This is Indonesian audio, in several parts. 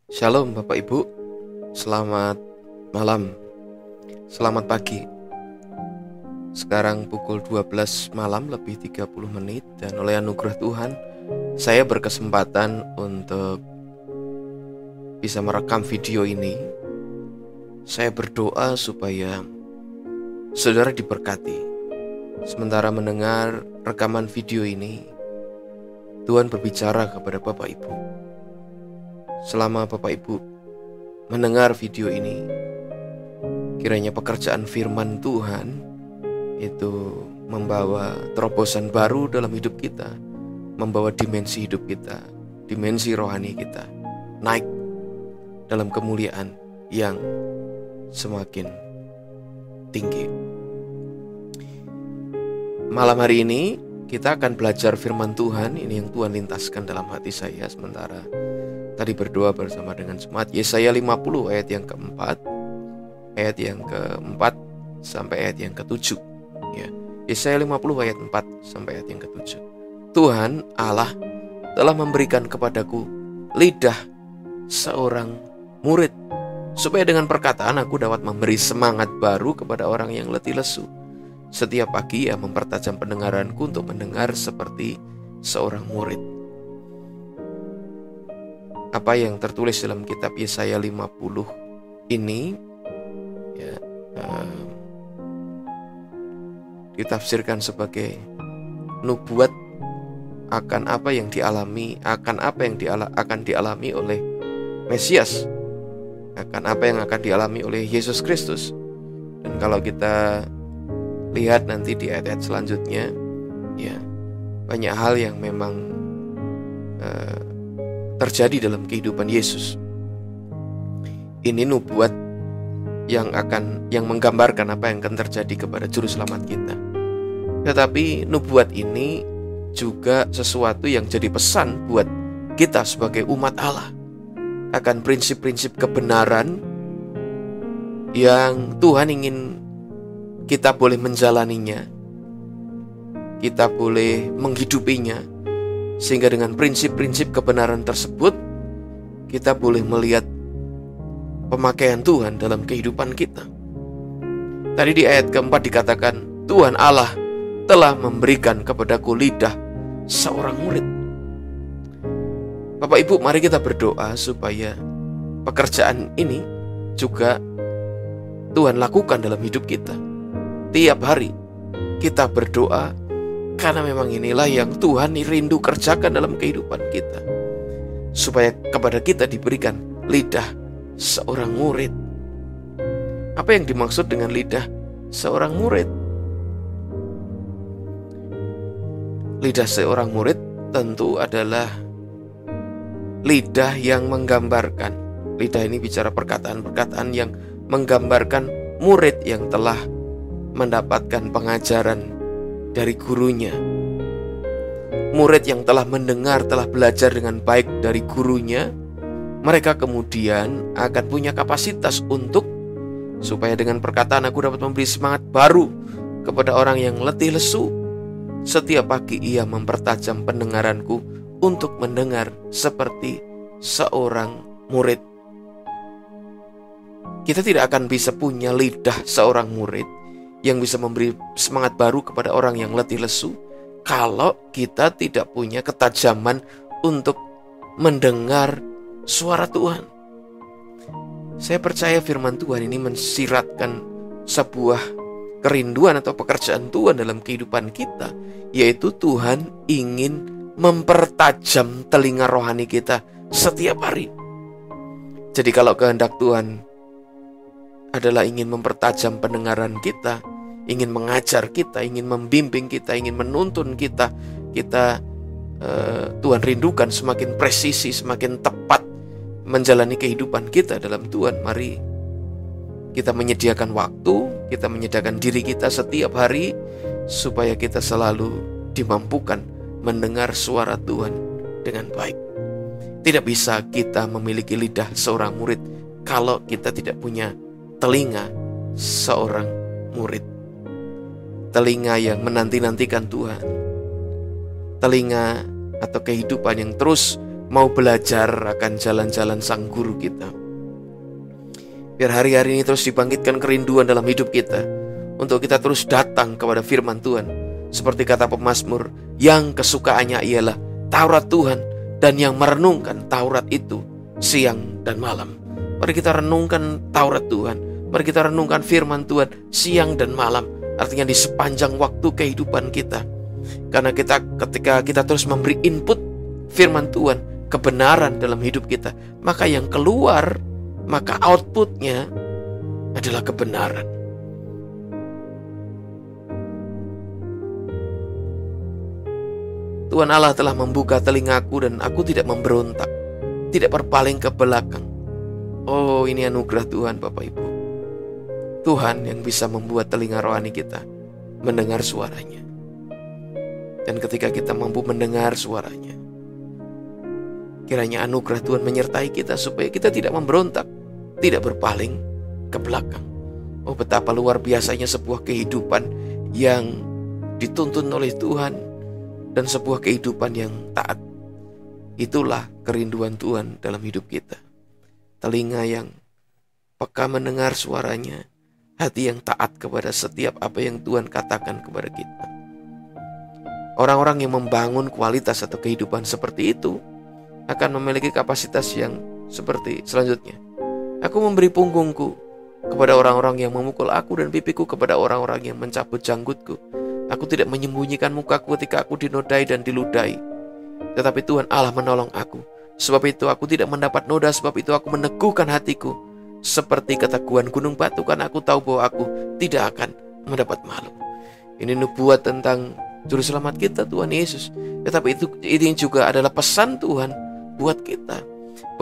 Shalom Bapak Ibu, selamat malam, selamat pagi. Sekarang pukul 12 malam lebih 30 menit dan oleh anugerah Tuhan saya berkesempatan untuk bisa merekam video ini. Saya berdoa supaya saudara diberkati. Sementara mendengar rekaman video ini, Tuhan berbicara kepada Bapak Ibu. Selama Bapak Ibu mendengar video ini, kiranya pekerjaan firman Tuhan itu membawa terobosan baru dalam hidup kita, membawa dimensi hidup kita, dimensi rohani kita naik dalam kemuliaan yang semakin tinggi. Malam hari ini kita akan belajar firman Tuhan. Ini yang Tuhan lintaskan dalam hati saya sementara tadi berdoa bersama dengan jemaat. Yesaya 50 ayat yang keempat, ayat yang keempat sampai ayat yang ketujuh. Ya, Yesaya 50 ayat 4 sampai ayat yang ketujuh. Tuhan Allah telah memberikan kepadaku lidah seorang murid, supaya dengan perkataan aku dapat memberi semangat baru kepada orang yang letih lesu. Setiap pagi ia mempertajam pendengaranku untuk mendengar seperti seorang murid. Apa yang tertulis dalam kitab Yesaya 50 ini ya, ditafsirkan sebagai nubuat akan apa yang dialami, akan dialami oleh Mesias, akan apa yang akan dialami oleh Yesus Kristus. Dan kalau kita lihat nanti di ayat-ayat selanjutnya, ya banyak hal yang memang terjadi dalam kehidupan Yesus. Ini nubuat yang menggambarkan apa yang akan terjadi kepada juru selamat kita. Tetapi nubuat ini juga sesuatu yang jadi pesan buat kita sebagai umat Allah akan prinsip-prinsip kebenaran yang Tuhan ingin kita boleh menjalaninya, kita boleh menghidupinya. Sehingga dengan prinsip-prinsip kebenaran tersebut kita boleh melihat pemakaian Tuhan dalam kehidupan kita. Tadi di ayat keempat dikatakan, Tuhan Allah telah memberikan kepadaku lidah seorang murid. Bapak Ibu, mari kita berdoa supaya pekerjaan ini juga Tuhan lakukan dalam hidup kita. Tiap hari kita berdoa, karena memang inilah yang Tuhan rindu kerjakan dalam kehidupan kita, supaya kepada kita diberikan lidah seorang murid. Apa yang dimaksud dengan lidah seorang murid? Lidah seorang murid tentu adalah lidah yang menggambarkan. Lidah ini bicara perkataan-perkataan yang menggambarkan murid yang telah mendapatkan pengajaran dari gurunya. Murid yang telah mendengar, telah belajar dengan baik dari gurunya, mereka kemudian akan punya kapasitas supaya dengan perkataan aku dapat memberi semangat baru kepada orang yang letih lesu. Setiap pagi ia mempertajam pendengaranku untuk mendengar seperti seorang murid. Kita tidak akan bisa punya lidah seorang murid yang bisa memberi semangat baru kepada orang yang letih lesu kalau kita tidak punya ketajaman untuk mendengar suara Tuhan. Saya percaya firman Tuhan ini mensiratkan sebuah kerinduan atau pekerjaan Tuhan dalam kehidupan kita, yaitu Tuhan ingin mempertajam telinga rohani kita setiap hari. Jadi kalau kehendak Tuhan adalah ingin mempertajam pendengaran kita, ingin mengajar kita, ingin membimbing kita, ingin menuntun kita, Tuhan rindukan semakin presisi, semakin tepat menjalani kehidupan kita dalam Tuhan. Mari kita menyediakan waktu, kita menyediakan diri kita setiap hari supaya kita selalu dimampukan mendengar suara Tuhan dengan baik. Tidak bisa kita memiliki lidah seorang murid kalau kita tidak punya telinga seorang murid. Telinga yang menanti-nantikan Tuhan, telinga atau kehidupan yang terus mau belajar akan jalan-jalan Sang Guru kita. Biar hari-hari ini terus dibangkitkan kerinduan dalam hidup kita untuk kita terus datang kepada firman Tuhan. Seperti kata pemazmur, yang kesukaannya ialah Taurat Tuhan dan yang merenungkan Taurat itu siang dan malam. Mari kita renungkan Taurat Tuhan. Mari kita renungkan firman Tuhan siang dan malam. Artinya di sepanjang waktu kehidupan kita. Karena ketika kita terus memberi input firman Tuhan, kebenaran dalam hidup kita, maka yang keluar, maka outputnya adalah kebenaran. Tuhan Allah telah membuka telingaku dan aku tidak memberontak, tidak berpaling ke belakang. Oh, ini anugerah Tuhan Bapak Ibu. Tuhan yang bisa membuat telinga rohani kita mendengar suaranya. Dan ketika kita mampu mendengar suaranya, kiranya anugerah Tuhan menyertai kita supaya kita tidak memberontak, tidak berpaling ke belakang. Oh, betapa luar biasanya sebuah kehidupan yang dituntun oleh Tuhan dan sebuah kehidupan yang taat. Itulah kerinduan Tuhan dalam hidup kita. Telinga yang peka mendengar suaranya, hati yang taat kepada setiap apa yang Tuhan katakan kepada kita. Orang-orang yang membangun kualitas atau kehidupan seperti itu akan memiliki kapasitas yang seperti selanjutnya. Aku memberi punggungku kepada orang-orang yang memukul aku dan pipiku kepada orang-orang yang mencabut janggutku. Aku tidak menyembunyikan mukaku ketika aku dinodai dan diludahi. Tetapi Tuhan Allah menolong aku. Sebab itu aku tidak mendapat noda, sebab itu aku meneguhkan hatiku. Seperti keteguhan gunung batu, karena aku tahu bahwa aku tidak akan mendapat malu. Ini nubuat tentang Juru Selamat kita, Tuhan Yesus. Tetapi ini juga adalah pesan Tuhan buat kita,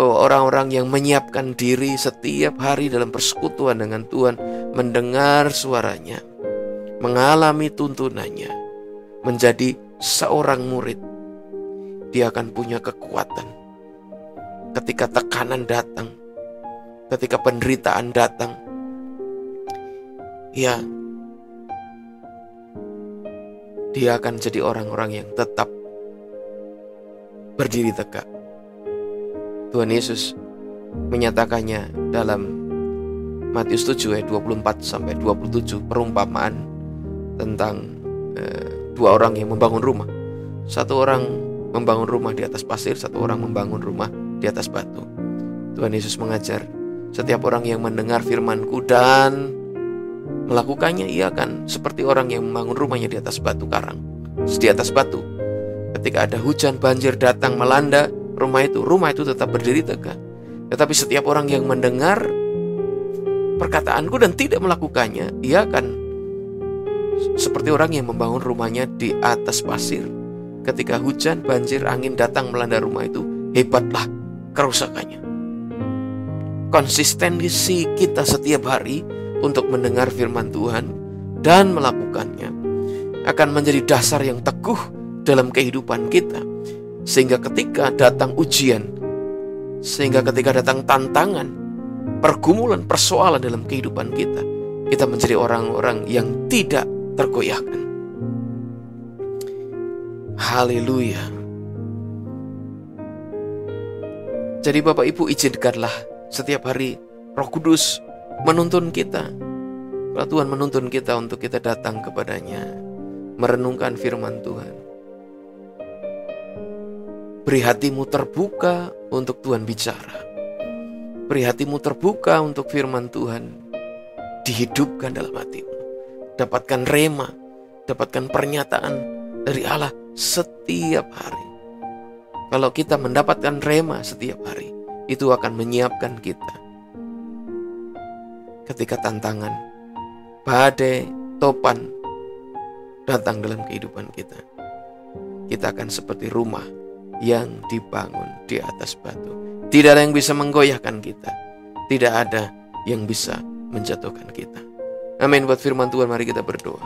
bahwa orang-orang yang menyiapkan diri setiap hari dalam persekutuan dengan Tuhan, mendengar suaranya, mengalami tuntunannya, menjadi seorang murid, dia akan punya kekuatan. Ketika tekanan datang, ketika penderitaan datang, ya, dia akan jadi orang-orang yang tetap berdiri tegak. Tuhan Yesus menyatakannya dalam Matius 7 ayat 24-27, perumpamaan tentang dua orang yang membangun rumah. Satu orang membangun rumah di atas pasir, satu orang membangun rumah di atas batu. Tuhan Yesus mengajar, setiap orang yang mendengar firman-Ku dan melakukannya, ia akan seperti orang yang membangun rumahnya di atas batu karang. Di atas batu, ketika ada hujan, banjir datang melanda rumah itu tetap berdiri tegak. Tetapi setiap orang yang mendengar perkataan-Ku dan tidak melakukannya, ia akan seperti orang yang membangun rumahnya di atas pasir. Ketika hujan, banjir, angin datang melanda rumah itu, hebatlah kerusakannya. Konsistensi kita setiap hari untuk mendengar firman Tuhan dan melakukannya akan menjadi dasar yang teguh dalam kehidupan kita. Sehingga ketika datang ujian, sehingga ketika datang tantangan, pergumulan, persoalan dalam kehidupan kita, kita menjadi orang-orang yang tidak tergoyahkan. Haleluya. Jadi Bapak Ibu, izinkanlah setiap hari Roh Kudus menuntun kita. Kalau Tuhan menuntun kita untuk kita datang kepadanya, merenungkan firman Tuhan. Beri hatimu terbuka untuk Tuhan bicara. Beri hatimu terbuka untuk firman Tuhan dihidupkan dalam hatimu. Dapatkan rema, dapatkan pernyataan dari Allah setiap hari. Kalau kita mendapatkan rema setiap hari, itu akan menyiapkan kita ketika tantangan, badai, topan datang dalam kehidupan kita. Kita akan seperti rumah yang dibangun di atas batu. Tidak ada yang bisa menggoyahkan kita. Tidak ada yang bisa menjatuhkan kita. Amin. Buat firman Tuhan, mari kita berdoa.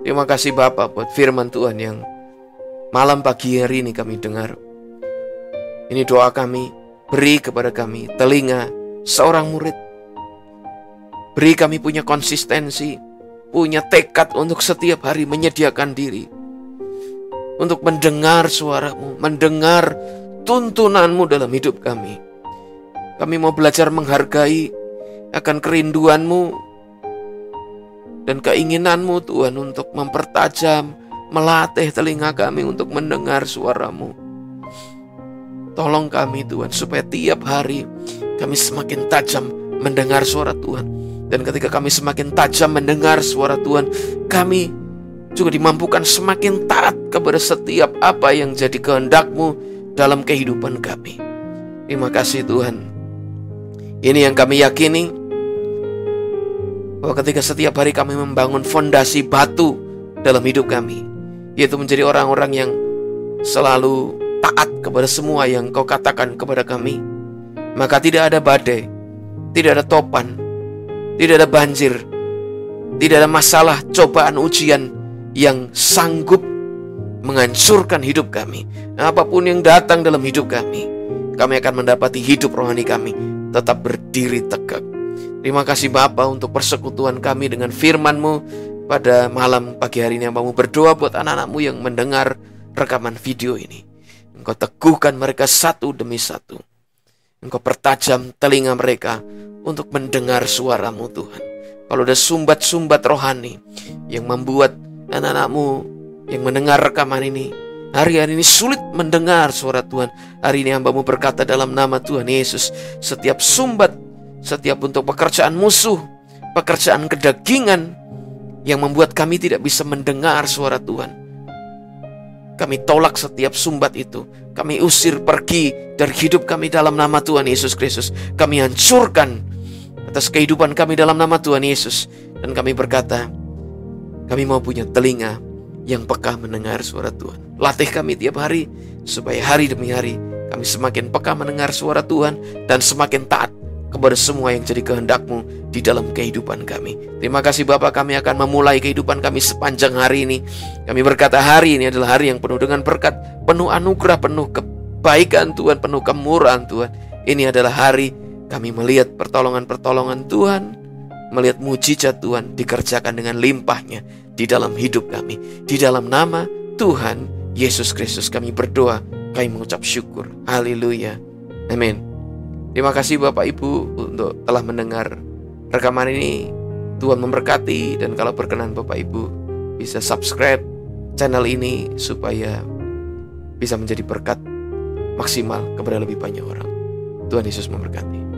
Terima kasih Bapa buat firman Tuhan yang malam pagi hari ini kami dengar. Ini doa kami, beri kepada kami telinga seorang murid. Beri kami punya konsistensi, punya tekad untuk setiap hari menyediakan diri untuk mendengar suara-Mu, mendengar tuntunan-Mu dalam hidup kami. Kami mau belajar menghargai akan kerinduan-Mu dan keinginan-Mu Tuhan untuk mempertajam, melatih telinga kami untuk mendengar suara-Mu. Tolong kami Tuhan, supaya tiap hari kami semakin tajam mendengar suara Tuhan. Dan ketika kami semakin tajam mendengar suara Tuhan, kami juga dimampukan semakin taat kepada setiap apa yang jadi kehendak-Mu dalam kehidupan kami. Terima kasih Tuhan. Ini yang kami yakini, bahwa ketika setiap hari kami membangun fondasi batu dalam hidup kami, yaitu menjadi orang-orang yang selalu taat kepada semua yang Kau katakan kepada kami, maka tidak ada badai, tidak ada topan, tidak ada banjir, tidak ada masalah, cobaan, ujian yang sanggup menghancurkan hidup kami. Apapun yang datang dalam hidup kami akan mendapati hidup rohani kami tetap berdiri tegak. Terima kasih Bapa untuk persekutuan kami dengan firman-Mu pada malam pagi hari ini. Hamba-Mu berdoa buat anak-anak-Mu yang mendengar rekaman video ini. Engkau teguhkan mereka satu demi satu. Engkau pertajam telinga mereka untuk mendengar suara-Mu Tuhan. Kalau ada sumbat-sumbat rohani yang membuat anak-anak-Mu yang mendengar rekaman ini hari-hari ini sulit mendengar suara Tuhan, hari ini hamba-Mu berkata dalam nama Tuhan Yesus, setiap sumbat, setiap untuk pekerjaan musuh, pekerjaan kedagingan yang membuat kami tidak bisa mendengar suara Tuhan, kami tolak setiap sumbat itu. Kami usir pergi dari hidup kami dalam nama Tuhan Yesus Kristus. Kami hancurkan atas kehidupan kami dalam nama Tuhan Yesus. Dan kami berkata, kami mau punya telinga yang peka mendengar suara Tuhan. Latih kami tiap hari, supaya hari demi hari kami semakin peka mendengar suara Tuhan dan semakin taat kepada semua yang jadi kehendak-Mu di dalam kehidupan kami. Terima kasih Bapa, kami akan memulai kehidupan kami sepanjang hari ini. Kami berkata hari ini adalah hari yang penuh dengan berkat, penuh anugerah, penuh kebaikan Tuhan, penuh kemurahan Tuhan. Ini adalah hari kami melihat pertolongan-pertolongan Tuhan, melihat mujizat Tuhan dikerjakan dengan limpahnya di dalam hidup kami. Di dalam nama Tuhan Yesus Kristus kami berdoa, kami mengucap syukur. Haleluya. Amin. Terima kasih Bapak Ibu untuk telah mendengar rekaman ini. Tuhan memberkati, dan kalau berkenan Bapak Ibu bisa subscribe channel ini supaya bisa menjadi berkat maksimal kepada lebih banyak orang. Tuhan Yesus memberkati.